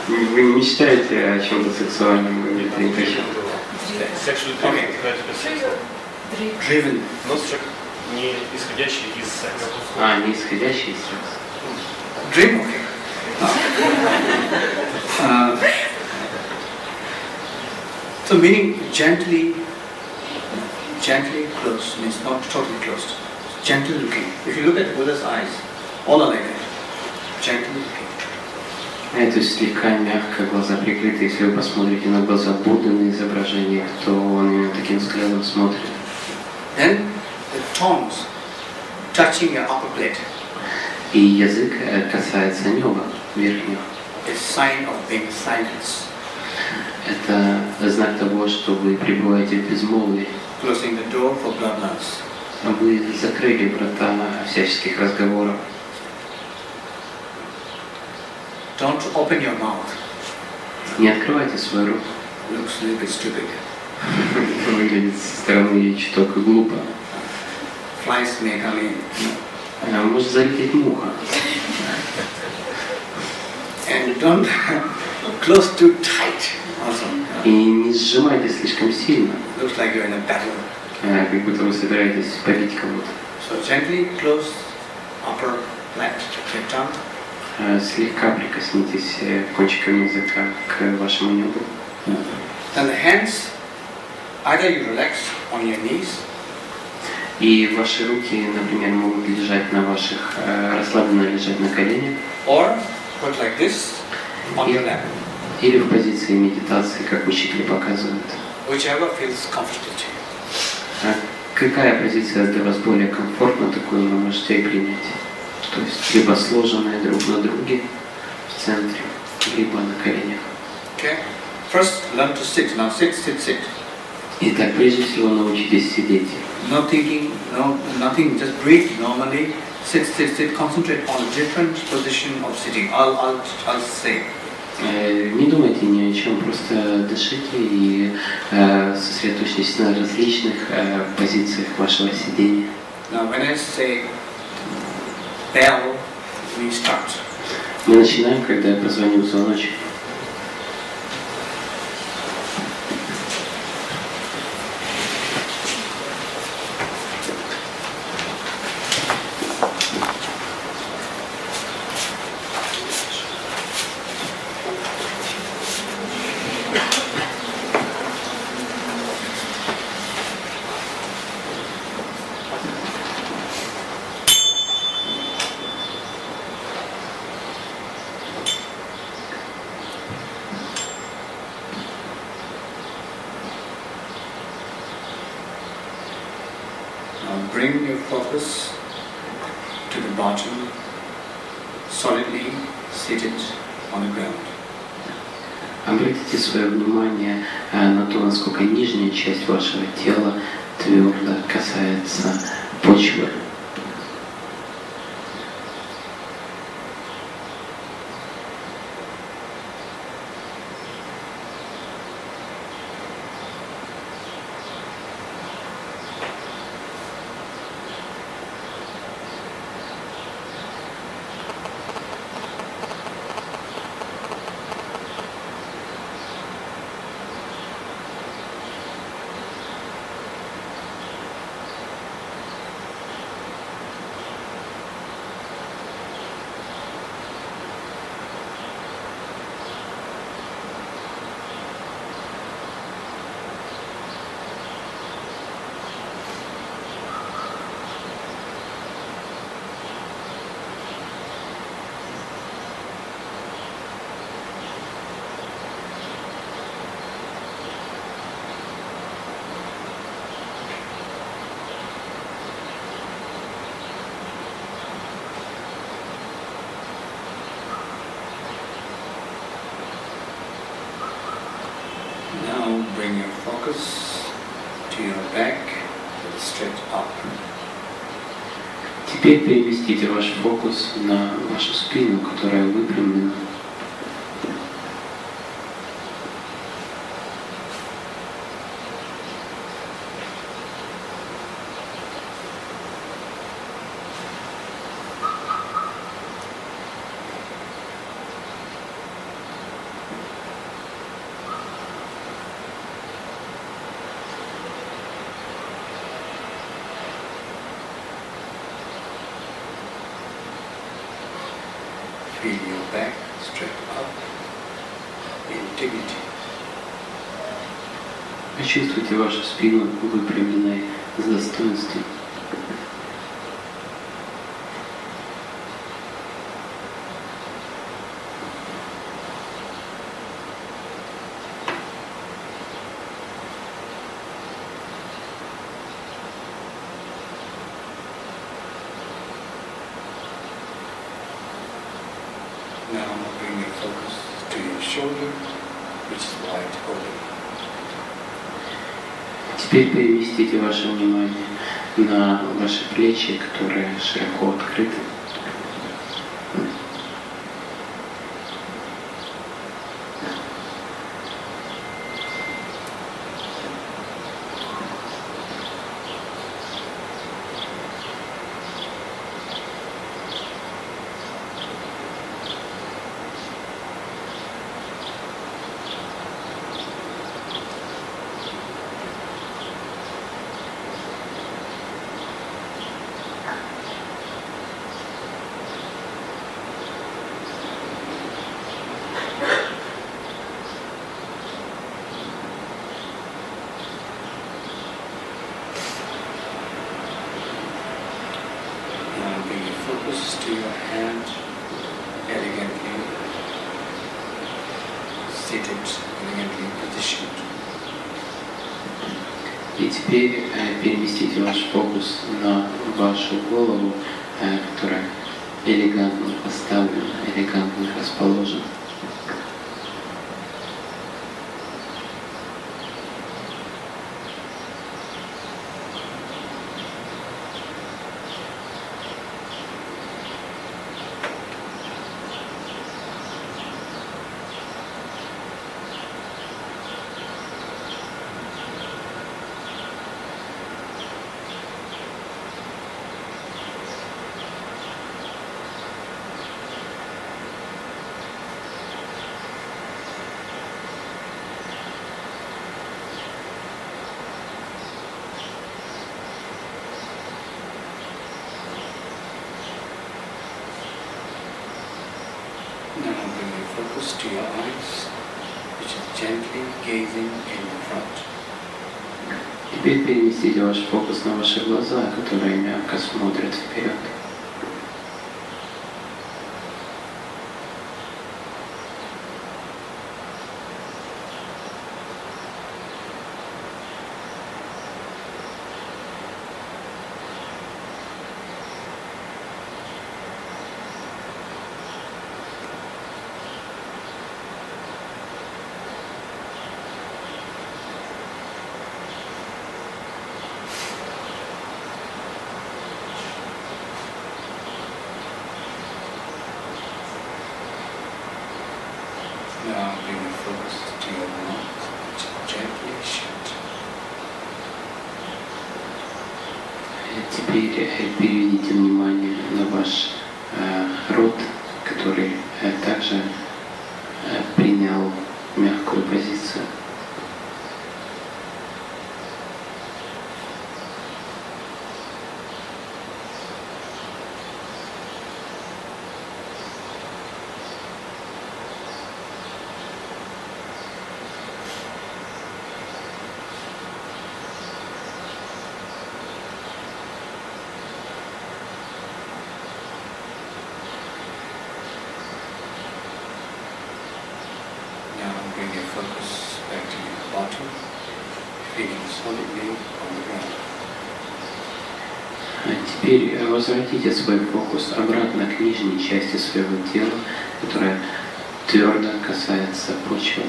Вы не мечтаете о чем-то сексуальном, говорит, не хочу. Sexually Driven. но не исходящий из секса. Не исходящий из секса. Dream, okay. So meaning gently closed means not totally closed. Gently looking. If you look at Buddha's eyes, all are like that. Gently looking. То есть слегка мягко, глаза прикрыты. Если вы посмотрите на глаза Будды на изображениях, то он именно таким взглядом смотрит. Then the tongues touching your upper plate. И язык касается неба, верхнего. It's sign of being silence. Это знак того, что вы пребываете в безмолвии. Closing the door for blablas. Вы закрыли врата всяческих разговоров. Don't open your mouth. Не открывайте свой рот. Looks a little bit stupid. Выглядит со стороны чуток глупо. Flies may come in. Может залететь муха. And don't close too tight also. И не сжимайте слишком сильно. Looks like you're in a battle. Как будто вы собираетесь побить кого-то. So gently close upper plate, your tongue. Слегка прикоснитесь кончиком языка к вашему небу. Then the hands, either you relax on your knees. И ваши руки, например, могут лежать на ваших, расслабленно лежать на коленях. Or put like this on your lap. Или в позиции медитации, как учитель показывает. Whichever feels comfortable to you. Какая позиция для вас более комфортна, такую вы можете и принять. То есть либо сложенные друг на друге в центре, либо на коленях. Okay. First learn to sit. Now sit, sit, sit. Итак, прежде всего научитесь сидеть. No thinking, no nothing. Just breathe normally. Sit, sit, sit. Concentrate on a different position of sitting. I'll say. Не думайте ни о чем, просто дышите и сосредоточьтесь на различных позициях вашего сидения. Now, when I say bell, we start. Мы начинаем, когда я позвоню в звоночек. Now bring your focus to the bottom, solidly seated on the ground. Обратите свое внимание на то, насколько нижняя часть вашего тела твердо касается почвы. Now bring your focus to your back, straight up. Теперь переместите ваш фокус на вашу спину, которая выпрямлена. Feel your back straight up in dignity. Почувствуйте вашу спину выпрямленной с достоинством. Now bring your focus to your shoulder, which is wide open. Теперь переместите ваше внимание на ваши плечи, которые широко открыты. Focus to your hand, elegantly seated, elegantly positioned. И теперь переместите ваш фокус на вашу голову, которая элегантно поставлена, элегантно расположена. Now bring your focus to your eyes, which is gently gazing in front. Теперь переместите ваш фокус на ваши глаза, которые мягко смотрят вперед. focus to your mouth, gently shut. Теперь переведите внимание на ваш рот, который также принял мягкую позицию. Bring your focus back to your bottom, feeling solidly on the ground. Теперь возвратите свой фокус обратно к нижней части своего тела, которая твердо касается почвы.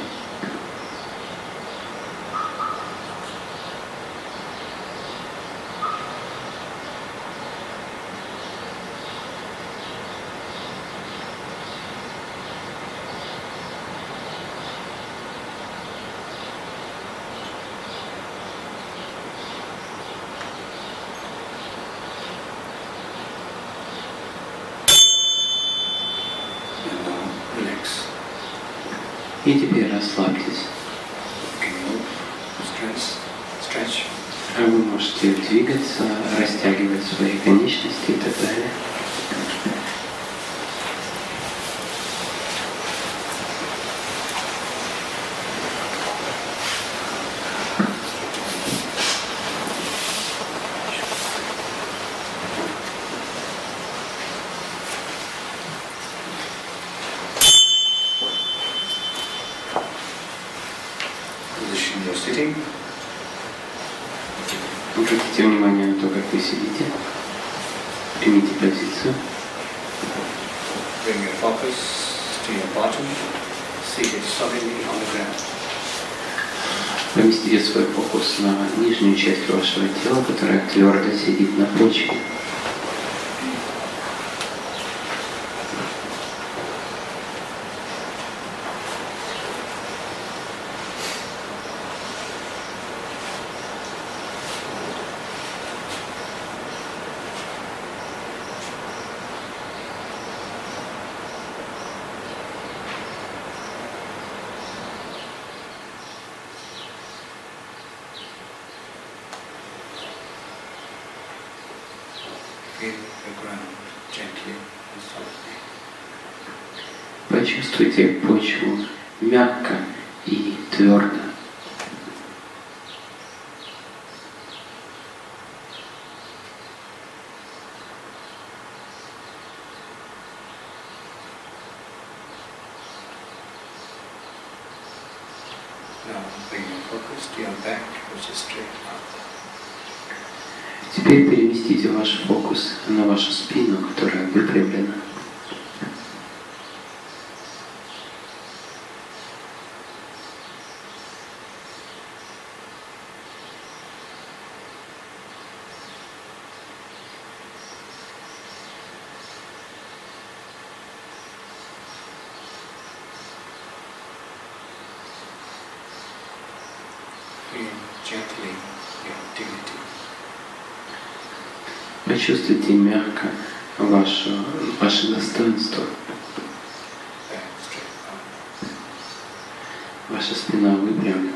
И теперь расслабьтесь. Вы можете двигаться, растягивать свои конечности и так далее. Обратите внимание на то, как вы сидите. Примите позицию. Bring your focus to your bottom, seated solidly on the ground. Поместите свой фокус на нижнюю часть вашего тела, которая твердо сидит на почве. Feel the ground gently and softly. Почувствуйте почву мягко и твердо. Now bring your focus to your back, which is straight up. Теперь переместите ваш фокус на вашу спину, которая выпрямлена. Feel gently your dignity. Почувствуйте мягко ваше достоинство. Back straight up. Ваша спина выпрямлена.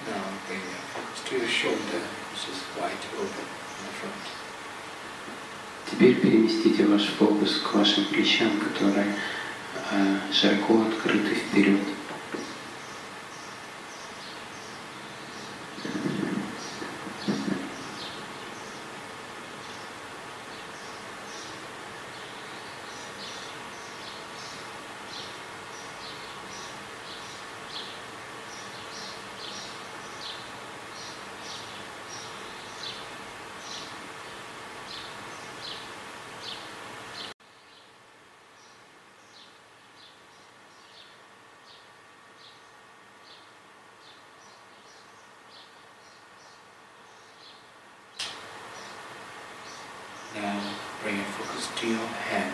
Now bring your focus to your shoulder, which is wide open in the front. Теперь переместите ваш фокус к вашим плечам, которые широко открыты вперед. to your head,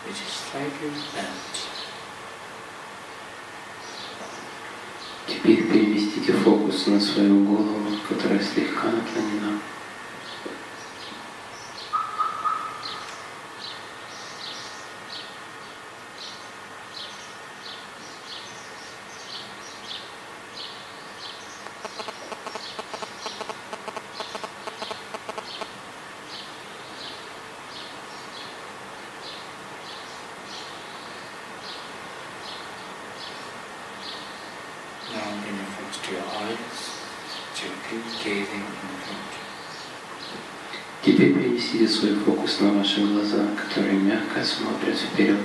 which is slightly bent. Теперь переместите фокус на свою голову, которая слегка наклонена. Теперь перенесите свой фокус на ваши глаза, которые мягко смотрят вперед.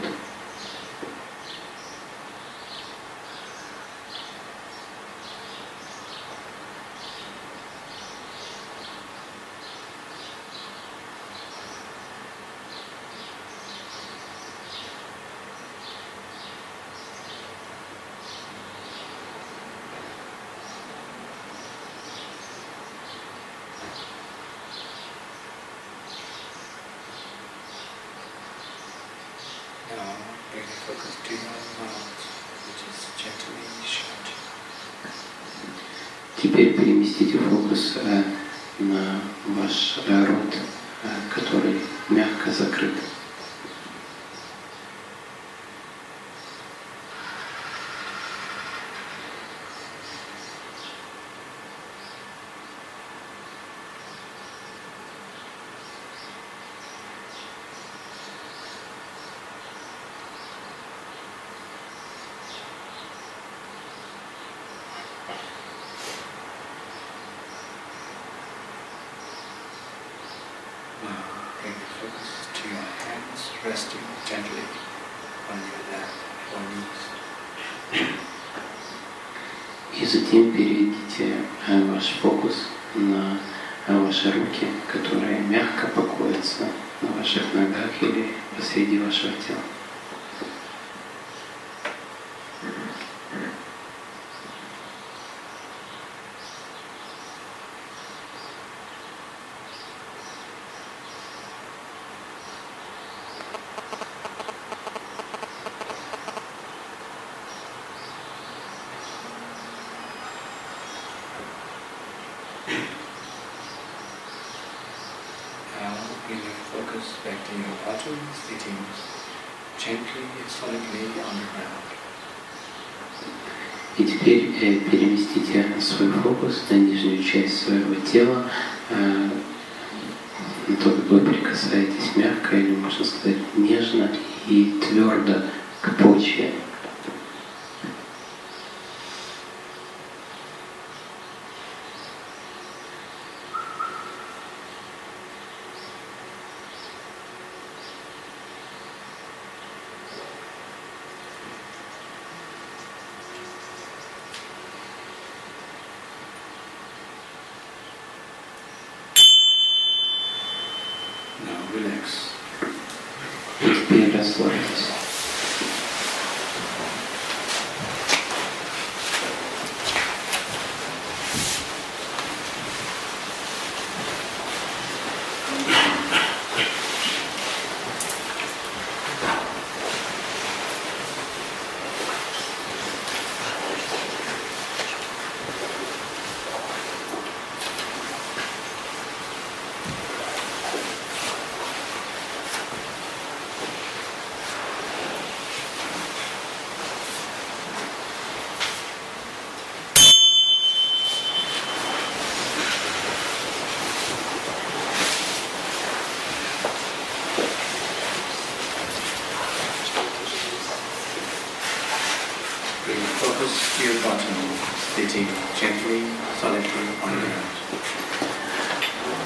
Теперь переместите фокус на ваш рот, который мягко закрыт. Resting gently on your lap or knees. И затем переведите ваш фокус на ваши руки, которые мягко покоятся на ваших ногах или посреди вашего тела. И теперь переместите свой фокус на нижнюю часть своего тела, на то, как вы прикасаетесь мягко, или можно сказать нежно и твердо к почве. Relax. И теперь расслабьтесь.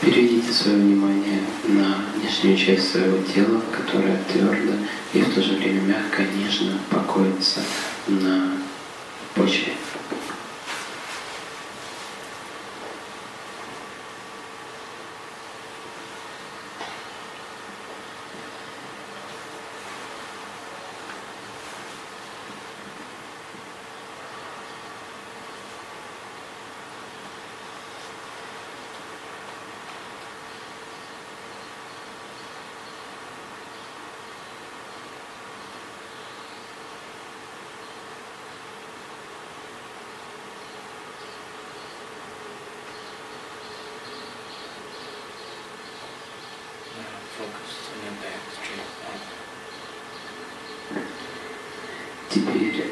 Переведите свое внимание на нижнюю часть своего тела, которая твердо и в то же время мягко, нежно покоится на почве. Теперь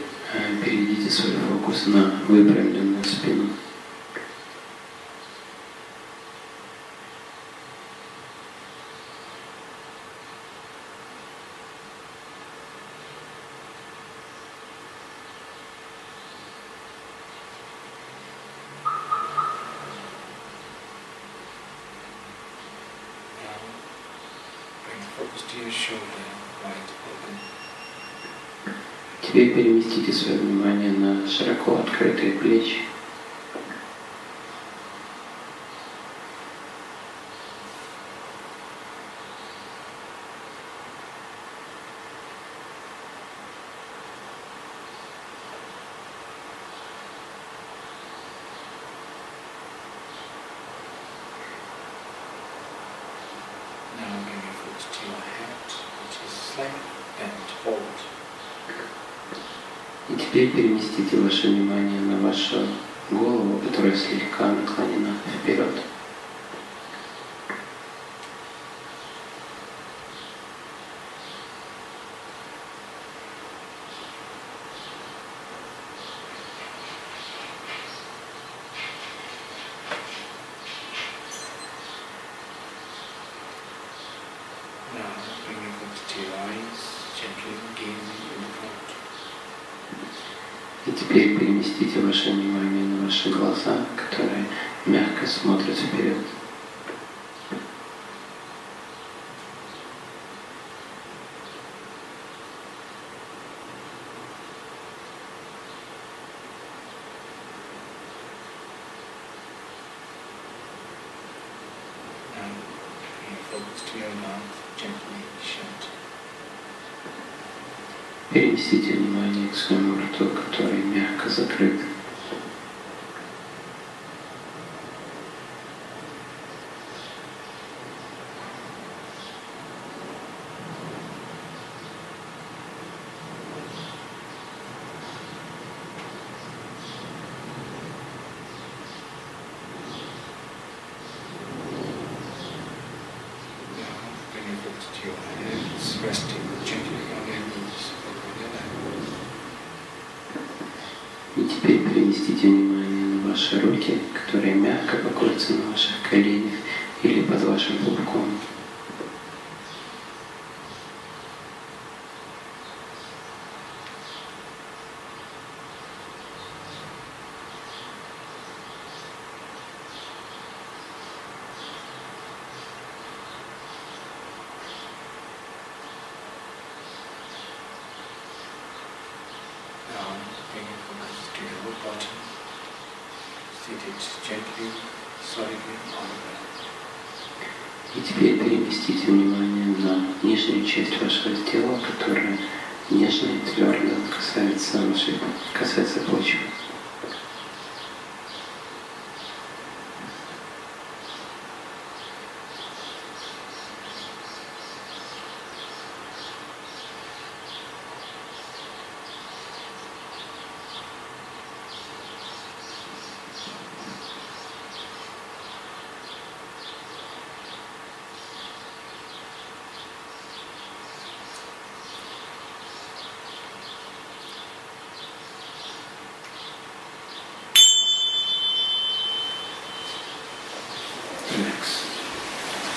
переведите свой фокус на выпрямленную спину. Теперь переместите свое внимание на широко открытые плечи. И теперь переместите ваше внимание на вашу голову, которая слегка наклонена вперед. И теперь переместите ваше внимание на ваши глаза, которые мягко смотрят вперед. Перенесите внимание к своему рту, который мягко закрыт. И теперь перенесите внимание на ваши руки, которые мягко покоятся на ваших коленях или под вашим пупком. И теперь переместите внимание на нижнюю часть вашего тела, которая нежно и твердо касается почвы.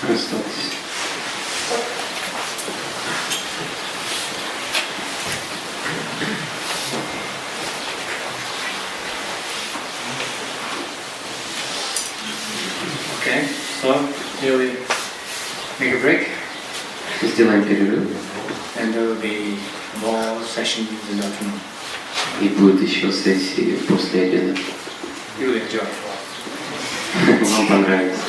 Расслабьтесь. Okay, so here we make a break. Сделаем перерыв. And there will be more sessions in the afternoon. И будет еще сессии после обеда. You will enjoy. Вам понравится.